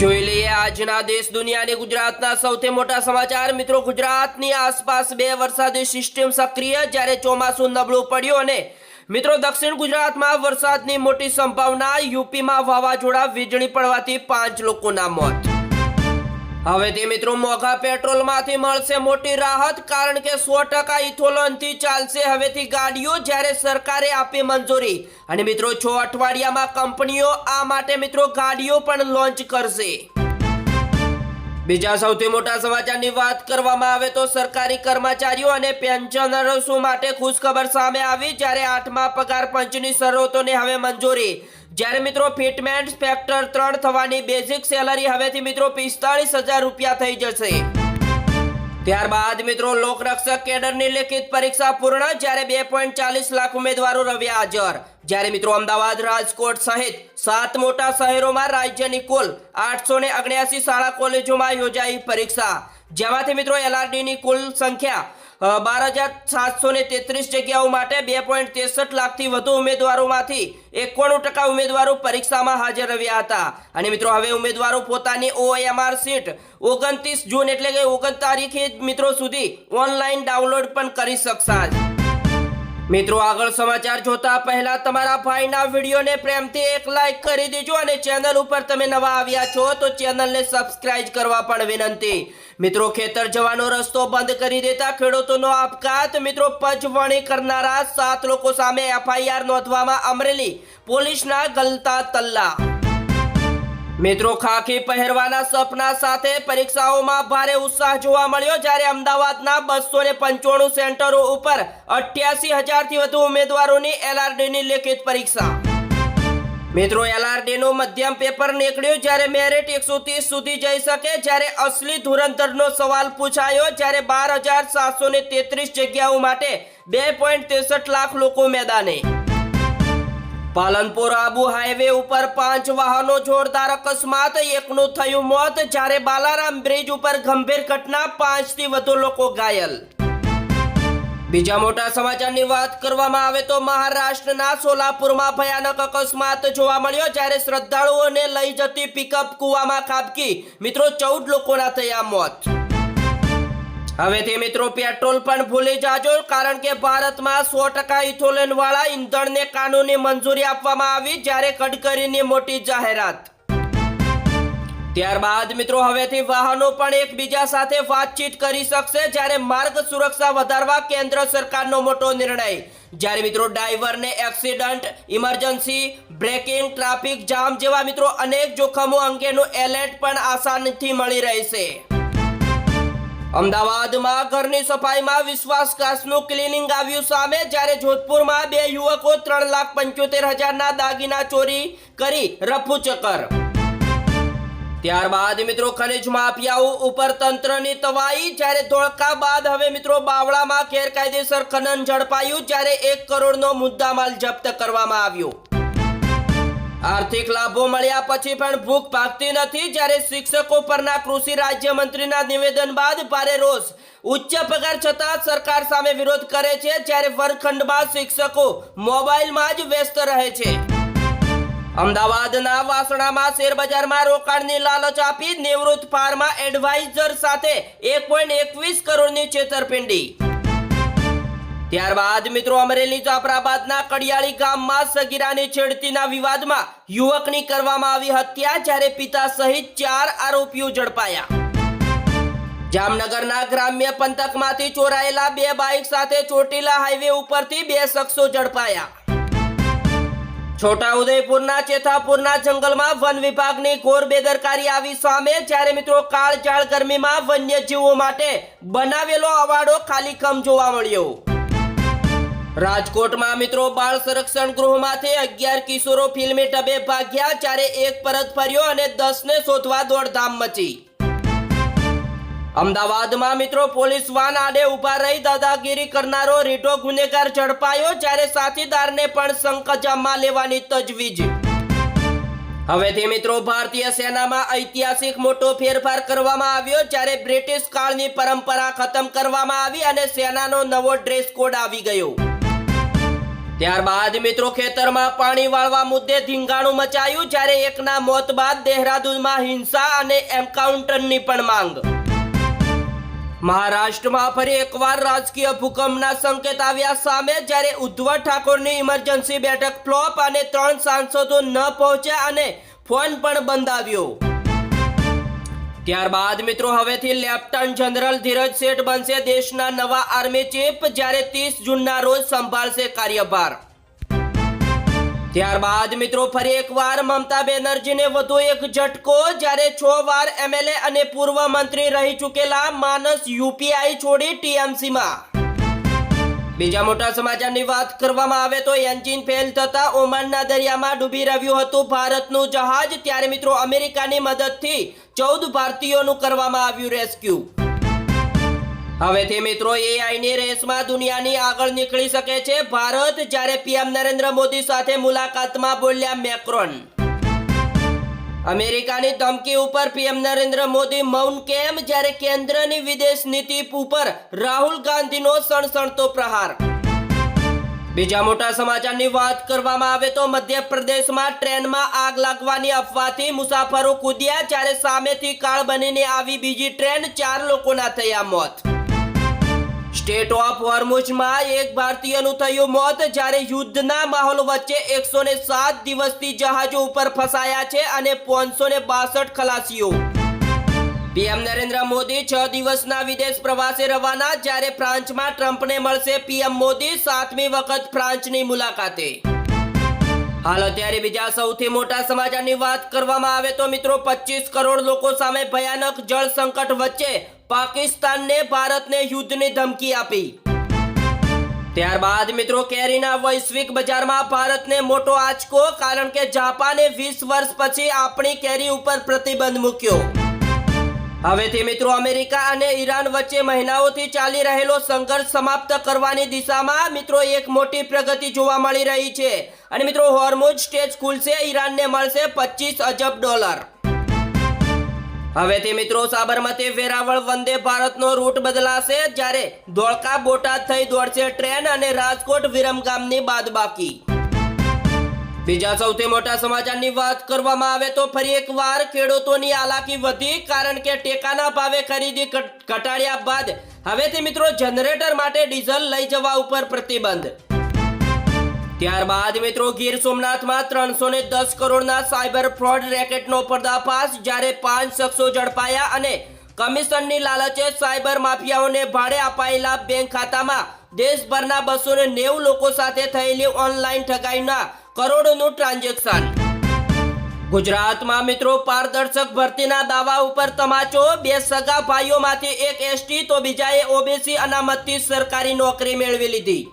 જોઈ લઈએ આજના દેશ દુનિયાની ગુજરાતના સૌથી મોટા સમાચાર। મિત્રો, ગુજરાતની આસપાસ બે વરસાદી સિસ્ટમ સક્રિય, જ્યારે ચોમાસું નબળું પડ્યું અને મિત્રો દક્ષિણ ગુજરાતમાં વરસાદની મોટી સંભાવના। યુપીમાં વાવાઝોડા વીજળી પડવાથી 5 લોકોના મોત। હવેથી મિત્રો મોંઘા પેટ્રોલમાંથી મળશે મોટી રાહત, કારણ કે 100% ઇથોનોલથી ચાલશે હવેથી ગાડીઓ, જ્યારે સરકારે આપી મંજૂરી। અને મિત્રો 6 અઠવાડિયામાં કંપનીઓ આ માટે મિત્રો ગાડીઓ પણ લોન્ચ કરશે। બીજા સૌથી મોટા સમાચારની વાત કરવામાં આવે તો સરકારી કર્મચારીઓ અને પેન્શનર્સ માટે ખુશખબર સામે આવી, જ્યારે 8મા પગાર પંચની શરતોને હવે મંજૂરી। જ્યારે મિત્રો ફિટમેન્ટ ફેક્ટર 3 થવાની બેઝિક સેલરી હવેથી મિત્રો 45,000 રૂપિયા થઈ જશે। ત્યારબાદ મિત્રો લોકરક્ષક કેડરની લેખિત પરીક્ષા પૂર્ણ, જ્યારે 2.40 લાખ ઉમેદવારો રહ્યા હાજર। જ્યારે મિત્રો અમદાવાદ, રાજકોટ સહિત 7 મોટા શહેરોમાં રાજ્યની કુલ 879 શાળા કોલેજોમાં યોજાઈ પરીક્ષા, જેમાંથી મિત્રો એલઆરડીની કુલ સંખ્યા 12,733 જગ્યાઓ માટે 2.63 લાખથી વધુ ઉમેદવારોમાંથી 91% ઉમેદવારો પરીક્ષામાં હાજર રહ્યા હતા। અને મિત્રો હવે ઉમેદવારો પોતાની OMR સીટ 29 જૂન એટલે કે 29 તારીખે મિત્રો સુધી ઓનલાઈન ડાઉનલોડ પણ કરી શકશે। મિત્રો, આગળ સમાચાર જોતા પહેલા તમારા ભાઈના વિડીયોને પ્રેમથી એક લાઈક કરી દેજો, અને ચેનલ ઉપર તમે નવા આવ્યા છો તો ચેનલને સબસ્ક્રાઇબ કરવા પણ વિનંતી। મિત્રો, ખેતર જવાનો રસ્તો બંધ કરી દેતા ખેડૂતોનો આપઘાત। મિત્રો, પજવણી કરનારા 7 લોકો સામે FIR નોંધવામાં અમરેલી પોલીસના ગલતા તલ્લા। મિત્રો, ખાખી પહેરવાના સપના સાથે પરીક્ષાઓમાં ભારે ઉત્સાહ જોવા મળ્યો, જ્યારે અમદાવાદના 295 સેન્ટરો ઉપર 88,000થી વધુ ઉમેદવારોની એલઆરડીની લેખિત પરીક્ષા। મિત્રો, એલઆરડીનું મધ્યમ પેપર નીકળ્યું, જ્યારે મેરિટ 130 સુધી જઈ શકે, જ્યારે અસલી ધુરંધરનો સવાલ પૂછાયો, જ્યારે 12,733 જગ્યાઓ માટે 2.63 લાખ લોકો મેદાને। પાલનપુર આબુ હાઈવે ઉપર 5 વાહનો જોરદાર અકસ્માત, 1નું થયું મોત, જ્યારે બાલારામ બ્રિજ ઉપર ગંભીર ઘટના, 5થી વધુ લોકો ઘાયલ। બીજા મોટા સમાચારની વાત કરવામાં આવે તો મહારાષ્ટ્રના સોલાપુરમાં ભયાનક અકસ્માત જોવા મળ્યો, જ્યારે શ્રદ્ધાળુઓને લઈ જતી પિકઅપ કૂવામાં ખાબકી, મિત્રો 14 લોકોના થયા મોત। હવેથી મિત્રો પેટ્રોલ પણ ભૂલી જાજો, કારણ કે ભારતમાં 100% ઇથોનોલ વાળા ઈંધણને કાનૂની મંજૂરી આપવામાં આવી, જ્યારે ગડકરીની મોટી જાહેરાત। ત્યારબાદ મિત્રો હવે વાહનો પણ એકબીજા સાથે વાતચીત કરી શકશે, જ્યારે માર્ગ સુરક્ષા વધારવા કેન્દ્ર સરકારનો મોટો નિર્ણય। જ્યારે મિત્રો ડ્રાઈવરને accident, emergency braking, traffic jam જેવા મિત્રો અનેક જોખમો અંગેનું એલર્ટ પણ આસાનીથી મળી રહેશે। અમદાવાદમાં ઘરની સફાઈમાં વિશ્વાસઘાતનું ક્લિનિંગ આવ્યું સામે, જ્યારે જોધપુરમાં 2 યુવકો 3,75,000ના દાગીના ચોરી કરી રફુચક્કર। ત્યારબાદ મિત્રો ખનિજ માફિયાઓ ઉપર તંત્રની તવાઈ, જ્યારે ધોળકા બાદ હવે મિત્રો બાવળામાં ગેરકાયદેસર ખનન ઝડપાયું, જ્યારે 1 કરોડનો મુદ્દામાલ જપ્ત કરવામાં આવ્યો। આર્થિક લાભો મળ્યા પછી પણ ભૂખ ભાગતી નથી, જ્યારે શિક્ષકો પરના કૃષિ રાજ્યમંત્રીના નિવેદન બાદ ભારે રોષ, ઉચ્ચ પગાર છતાં સરકાર સામે વિરોધ કરે છે, જ્યારે વર્ગખંડમાં શિક્ષકો મોબાઈલમાં જ વ્યસ્ત રહે છે। અમદાવાદના વાસણામાં શેરબજારમાં રોકાણની લાલચ આપી નિવૃત્ત ફાર્મા એડવાઇઝર સાથે 1.21 કરોડની છેતરપિંડી। ત્યારબાદ મિત્રો અમરેલી જાફરાબાદના કડિયાળી ગામમાં સગીરાની છેડતીના વિવાદમાં યુવકની કરવામાં આવી હત્યા, જ્યારે પિતા સહિત 4 આરોપીઓ ઝડપાયા। જામનગરના ગ્રામ્ય પંથકમાંથી ચોરાયેલા 2 બાઇક સાથે ચોટીલા હાઈવે ઉપરથી 2 શખ્સો ઝડપાયા। છોટાઉદેપુરના ચેતાપુરના જંગલમાં વન વિભાગની ઘોર બેદરકારી આવી સામે, જ્યારે મિત્રો કાળઝાળ ગરમીમાં વન્યજીવો માટે બનાવેલો અવાડો ખાલીખમ જોવા મળ્યો। રાજકોટમાં મિત્રો બાળ સંરક્ષણ ગૃહમાંથી 11 કિશોરો ફિલ્મી ઢબે ભાગ્યા, જ્યારે 1 પરત ફર્યો અને 10ને શોધવા દોડધામ મચી। અમદાવાદમાં મિત્રો પોલીસ વાન આડે ઉભા રહી દાદાગીરી કરનારો રીઢો ગુનેગાર ઝડપાયો, જ્યારે સાથીદારને પણ સંકજામાં લેવાની તજવીજ। હવેથી મિત્રો ભારતીય સેનામાં ઐતિહાસિક મોટો ફેરફાર કરવામાં આવ્યો, જ્યારે બ્રિટિશ કાળની પરંપરા ખતમ કરવામાં આવી અને સેનાનો નવો ડ્રેસ કોડ આવી ગયો। ત્યારબાદ મિત્રો ખેતરમાં પાણી વાળવા મુદ્દે ધીંગાણું મચાયું, જ્યારે એકના મોત બાદ દહેરાદૂનમાં હિંસા અને એન્કાઉન્ટરની પણ માંગ. મહારાષ્ટ્રમાં ફરી એકવાર રાજકીય ભૂકંપના સંકેત આવ્યા સામે, જ્યારે ઉદ્ધવ ઠાકોરની ઇમરજન્સી બેઠક ફ્લોપ અને 3 સાંસદો ન પહોંચ્યા અને ફોન પણ બંધાવ્યો. ત્યારબાદ મિત્રો હવેથી લેફ્ટનન્ટ જનરલ ધીરજ શેઠ બનશે દેશના નવા આર્મી ચીફ, જ્યારે 30 જૂનના રોજ સંભાળશે કાર્યભાર. ત્યારબાદ મિત્રો ફરી એકવાર મમતા બેનર્જીને વધુ એક ઝટકો, જ્યારે 6 વાર એમએલએ અને પૂર્વ મંત્રી રહી ચૂકેલા માનસ યુપીઆઈ છોડી ટીએમસીમાં. બીજા મોટા સમાચારની વાત કરવામાં આવે તો એન્જિન ફેલ થતા ઓમાનના દરિયામાં ડૂબી રહ્યું હતું ભારતનું જહાજ, ત્યારે મિત્રો અમેરિકાની મદદથી 14 ભારતીયોનું કરવામાં આવ્યું રેસ્ક્યુ. હવેથી મિત્રો એઆઈની રેસમાં દુનિયાની આગળ નીકળી શકે છે ભારત, જ્યારે પીએમ નરેન્દ્ર મોદી સાથે મુલાકાતમાં બોલ્યા મેક્રોન. અમેરિકાની ધમકી ઉપર પીએમ નરેન્દ્ર મોદી મૌન કેમ, જ્યારે કેન્દ્રની વિદેશ નીતિ ઉપર રાહુલ ગાંધીનો સણસણતો પ્રહાર. બીજા મોટા સમાચારની વાત કરવામાં આવે તો મધ્યપ્રદેશમાં ટ્રેનમાં આગ લાગવાની અફવાથી મુસાફરો કૂદ્યા, જ્યારે સામેથી કાળ બનીને આવી બીજી ટ્રેન, 4 લોકોના થયા મોત. સ્ટેટ ઓફ હોર્મુઝમાં એક ભારતીયનું થયું મોત, જ્યારે યુદ્ધના માહોલ વચ્ચે 107 દિવસથી જહાજો ઉપર ફસાયા છે અને 562 ખલાસીઓ. પીએમ નરેન્દ્ર મોદી 6 દિવસના વિદેશ પ્રવાસે રવાના, જ્યારે ફ્રાન્સમાં ટ્રમ્પને મળશે પીએમ મોદી 7મી વખત ફ્રાન્સની મુલાકાતે. હાલ અત્યારે બીજા સૌથી મોટા સમાચારની વાત કરવામાં આવે તો મિત્રો 25 કરોડ લોકો સામે ભયાનક જળ સંકટ વચ્ચે પાકિસ્તાનને ભારતને યુદ્ધની ધમકી આપી. ત્યારબાદ મિત્રો કેરીના વૈશ્વિક બજારમાં ભારતને મોટો આંચકો, કારણ કે જાપાને 20 વર્ષ પછી આપણી કેરી ઉપર પ્રતિબંધ મૂક્યો. હવેથી મિત્રો અમેરિકા અને ઈરાન વચ્ચે મહિનાઓથી ચાલી રહેલો સંઘર્ષ સમાપ્ત કરવાની દિશામાં મિત્રો એક મોટી પ્રગતિ જોવા મળી રહી છે, અને મિત્રો હોર્મુઝ સ્ટેજ ખુલશે, ઈરાનને મળશે $25 અજબ. હવેથી મિત્રો સાબરમતી વેરાવળ વંદે ભારતનો રૂટ બદલાશે, જ્યારે ધોળકા બોટાદ થઈ દોડશે ટ્રેન અને રાજકોટ વિરમગામની બાદબાકી. બીજા સૌથી મોટા સમાચારની વાત કરવામાં આવે તો ફરી એકવાર ખેડૂતોની હાલાકી વધી, કારણ કે ટેકાના ભાવે ખરીદી ઘટાડ્યા બાદ હવેથી મિત્રો જનરેટર માટે ડીઝલ લઈ જવા ઉપર પ્રતિબંધ. ત્યારબાદ મિત્રો ગીર સોમનાથમાં 310 કરોડના સાયબર ફ્રોડ રેકેટનો પર્દાફાશ, જ્યારે 5 શખ્સો ઝડપાયા અને કમિશનની લાલચે સાયબર માફિયાઓને ભાડે અપાયેલા બેંક ખાતામાં દેશભરના 290 લોકો સાથે થયેલી ઓનલાઈન ઠગાઈના કરોડોનું ટ્રાન્ઝેક્શન. ગુજરાતમાં મિત્રો પારદર્શક ભરતીના દાવા ઉપર તમાચો, 2 સગા ભાઈઓમાંથી એક એસટી તો બીજાએ ઓબીસી અનામતથી સરકારી નોકરી મેળવી લીધી.